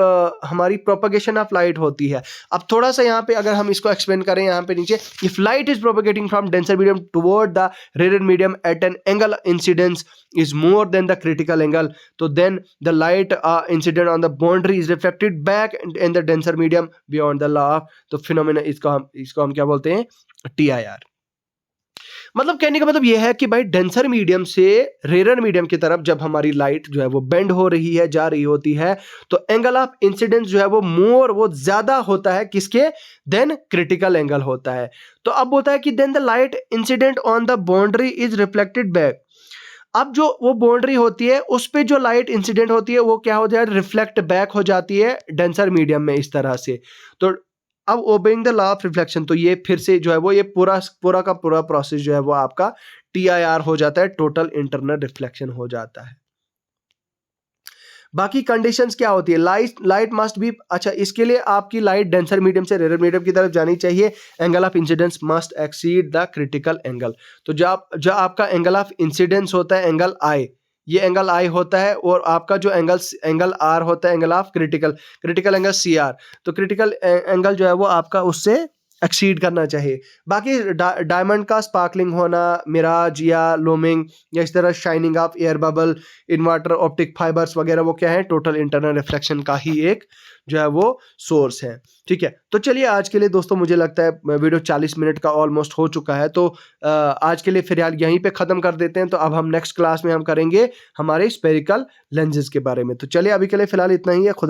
हमारी प्रोपगेशन ऑफ लाइट होती है। अब थोड़ा सा यहाँ पे अगर हम इसको एक्सप्लेन करें, यहाँ पे नीचे, if light is propagating from denser medium toward the rare medium at an angle incidence is more than the critical angle, तो then the light incident on the boundary is reflected back in the denser medium beyond the law of, तो phenomena इसको हम क्या बोलते हैं, TIR। मतलब कहने का मतलब यह है कि भाई डेंसर मीडियम से रेयर मीडियम की तरफ जब हमारी लाइट जो है वो बेंड हो रही है, जा रही होती है, तो एंगल ऑफ इंसिडेंस जो है वो ज्यादा होता है किसके, देन क्रिटिकल एंगल होता है। तो अब बोलता है कि then the light incident on the boundary is reflected back. अब जो वो बाउंड्री होती है उस पे जो लाइट इंसिडेंट होती है वो क्या हो जाए, रिफ्लेक्ट बैक हो जाती है डेंसर मीडियम में इस तरह से। तो अब obeying the law of reflection, तो ये फिर से जो है वो ये पूरा का पूरा प्रोसेस जो है वो आपका TIR हो जाता है, टोटल इंटरनल रिफ्लेक्शन हो जाता है। बाकी कंडीशंस क्या होती है, लाइट मस्ट बी, अच्छा इसके लिए आपकी लाइट डेंसर मीडियम से रेयर मीडियम की तरफ जानी चाहिए। Angle of incidence must exceed the critical angle, तो जो आपका एंगल ऑफ इंसिडेंस होता है एंगल आई, ये एंगल आई होता है, और आपका जो एंगल आर होता है angle of critical angle CR, तो क्रिटिकल एंगल जो है वो आपका उससे एक्सीड करना चाहिए। बाकी डायमंड का स्पार्कलिंग होना, मिराज या लूमिंग या इस तरह shining of air bubble, inverter, optic fibres वगैरह, वो क्या है, टोटल इंटरनल रिफ्लेक्शन का ही एक जो है वो सोर्स है, ठीक है। तो चलिए आज के लिए दोस्तों मुझे लगता है वीडियो 40 मिनट का ऑलमोस्ट हो चुका है, तो आज के लिए फिलहाल यहीं पे ख़त्म कर देते हैं। तो अब हम नेक्स्ट क्लास में हम करेंगे हमारे स्पेरिकल लेंसेज के बारे में। तो चलिए अभी के लिए फिलहाल इतना ही है। खुदा